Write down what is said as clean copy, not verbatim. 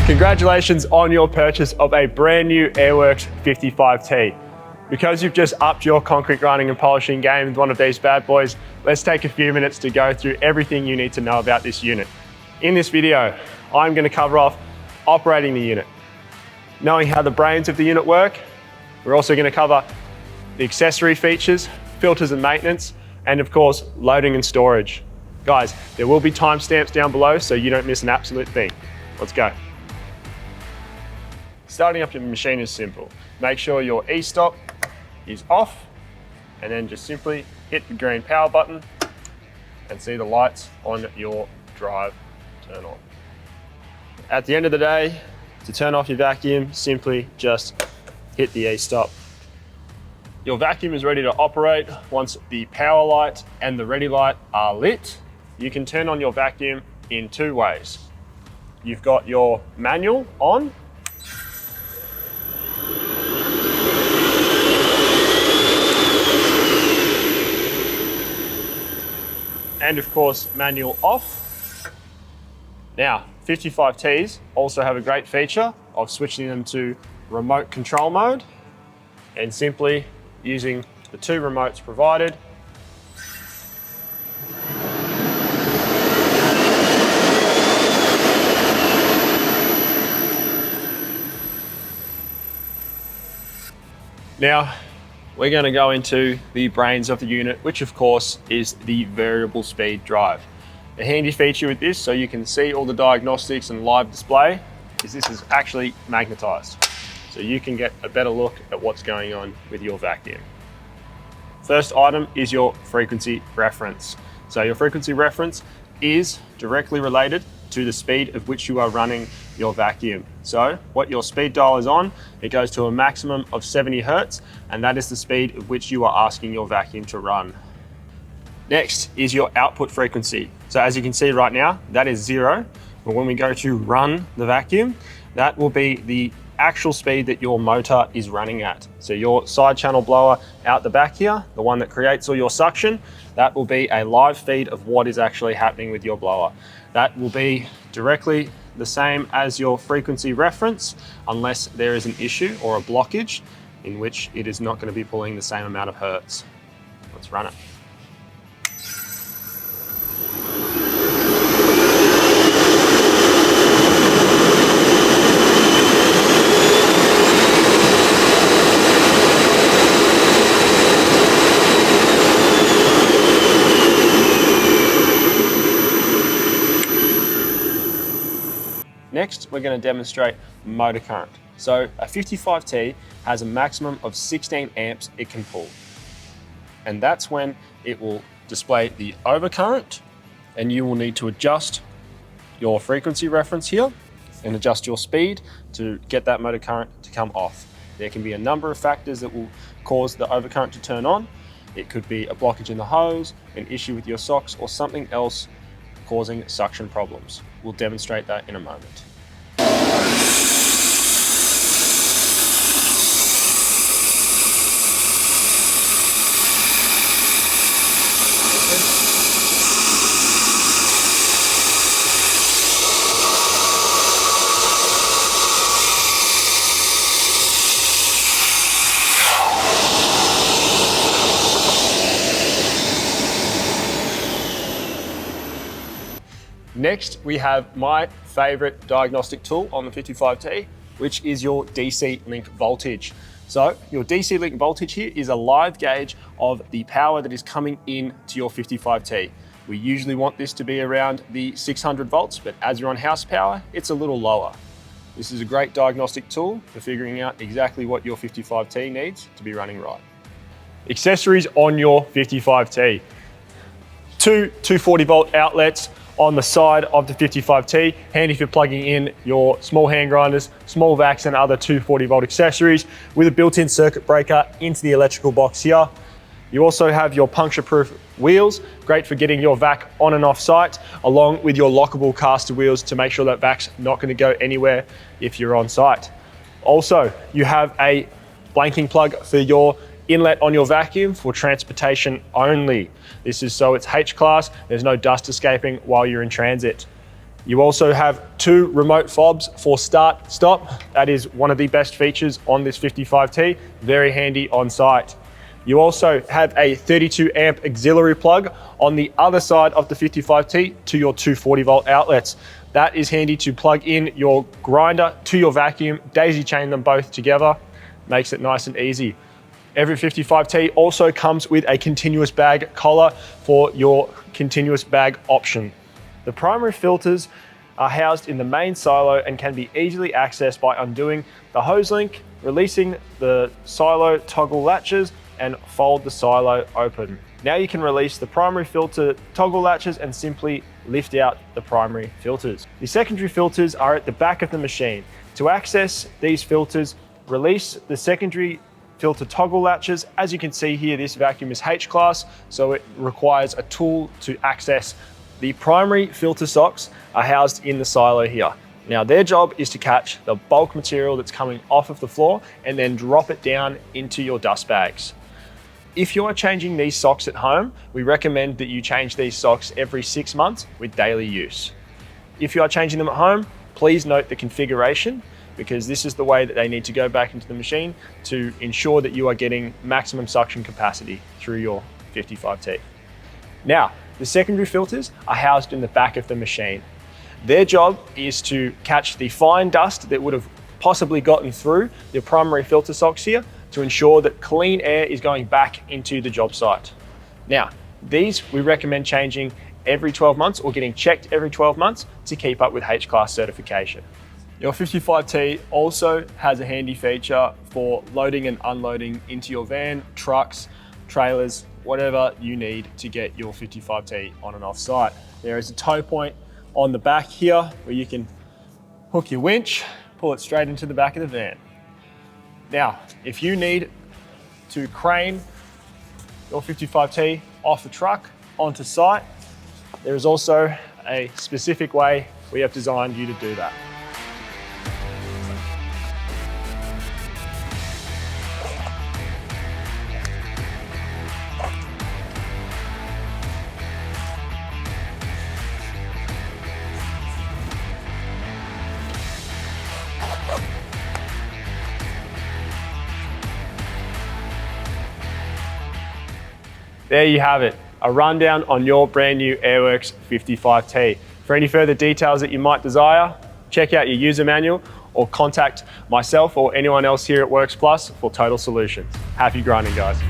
Congratulations on your purchase of a brand new AIRWORX 55T. Because you've just upped your concrete grinding and polishing game with one of these bad boys, let's take a few minutes to go through everything you need to know about this unit. In this video, I'm going to cover off operating the unit, knowing how the brains of the unit work. We're also going to cover the accessory features, filters and maintenance, and of course, loading and storage. Guys, there will be timestamps down below so you don't miss an absolute thing. Let's go. Starting up your machine is simple. Make sure your e-stop is off, and then just simply hit the green power button and see the lights on your drive turn on. At the end of the day, to turn off your vacuum, simply just hit the e-stop. Your vacuum is ready to operate. Once the power light and the ready light are lit, you can turn on your vacuum in two ways. You've got your manual on, and of course, manual off. Now, 55Ts also have a great feature of switching them to remote control mode and simply using the two remotes provided. Now, we're going to go into the brains of the unit, which of course is the variable speed drive. The handy feature with this, so you can see all the diagnostics and live display, is this is actually magnetized. So you can get a better look at what's going on with your vacuum. First item is your frequency reference. So your frequency reference is directly related to the speed at which you are running your vacuum. So what your speed dial is on, it goes to a maximum of 70 Hertz, and that is the speed at which you are asking your vacuum to run. Next is your output frequency. So as you can see right now, that is 0. But when we go to run the vacuum, that will be the actual speed that your motor is running at. So your side channel blower out the back here, the one that creates all your suction, that will be a live feed of what is actually happening with your blower. That will be directly the same as your frequency reference, unless there is an issue or a blockage in which it is not going to be pulling the same amount of hertz. Let's run it. Next, we're going to demonstrate motor current. So a 55T has a maximum of 16 amps it can pull. And that's when it will display the overcurrent, and you will need to adjust your frequency reference here and adjust your speed to get that motor current to come off. There can be a number of factors that will cause the overcurrent to turn on. It could be a blockage in the hose, an issue with your socks, or something else causing suction problems. We'll demonstrate that in a moment. Next, we have my favorite diagnostic tool on the 55T, which is your DC link voltage. So your DC link voltage here is a live gauge of the power that is coming in to your 55T. We usually want this to be around the 600 volts, but as you're on house power, it's a little lower. This is a great diagnostic tool for figuring out exactly what your 55T needs to be running right. Accessories on your 55T. Two 240 volt outlets on the side of the 55T, handy for plugging in your small hand grinders, small vacs and other 240 volt accessories, with a built-in circuit breaker into the electrical box here. You also have your puncture-proof wheels, great for getting your vac on and off site, along with your lockable Castor wheels to make sure that vac's not going to go anywhere if you're on site. Also, you have a blanking plug for your inlet on your vacuum for transportation only. This is so it's H-class, there's no dust escaping while you're in transit. You also have 2 remote fobs for start, stop. That is one of the best features on this 55T, very handy on site. You also have a 32 amp auxiliary plug on the other side of the 55T to your 240 volt outlets. That is handy to plug in your grinder to your vacuum, daisy chain them both together, makes it nice and easy. Every 55T also comes with a continuous bag collar for your continuous bag option. The primary filters are housed in the main silo and can be easily accessed by undoing the hose link, releasing the silo toggle latches, and fold the silo open. Now you can release the primary filter toggle latches and simply lift out the primary filters. The secondary filters are at the back of the machine. To access these filters, release the secondary filter toggle latches. As you can see here, this vacuum is H-class, so it requires a tool to access. The primary filter socks are housed in the silo here. Now their job is to catch the bulk material that's coming off of the floor and then drop it down into your dust bags. If you are changing these socks at home, we recommend that you change these socks every 6 months with daily use. If you are changing them at home, please note the configuration, because this is the way that they need to go back into the machine to ensure that you are getting maximum suction capacity through your 55T. Now, the secondary filters are housed in the back of the machine. Their job is to catch the fine dust that would have possibly gotten through the primary filter socks here to ensure that clean air is going back into the job site. Now, these we recommend changing every 12 months or getting checked every 12 months to keep up with H-class certification. Your 55T also has a handy feature for loading and unloading into your van, trucks, trailers, whatever you need to get your 55T on and off site. There is a tow point on the back here where you can hook your winch, pull it straight into the back of the van. Now, if you need to crane your 55T off the truck onto site, there is also a specific way we have designed you to do that. There you have it, a rundown on your brand new AIRWORX 55T. For any further details that you might desire, check out your user manual or contact myself or anyone else here at Works Plus for total solutions. Happy grinding, guys.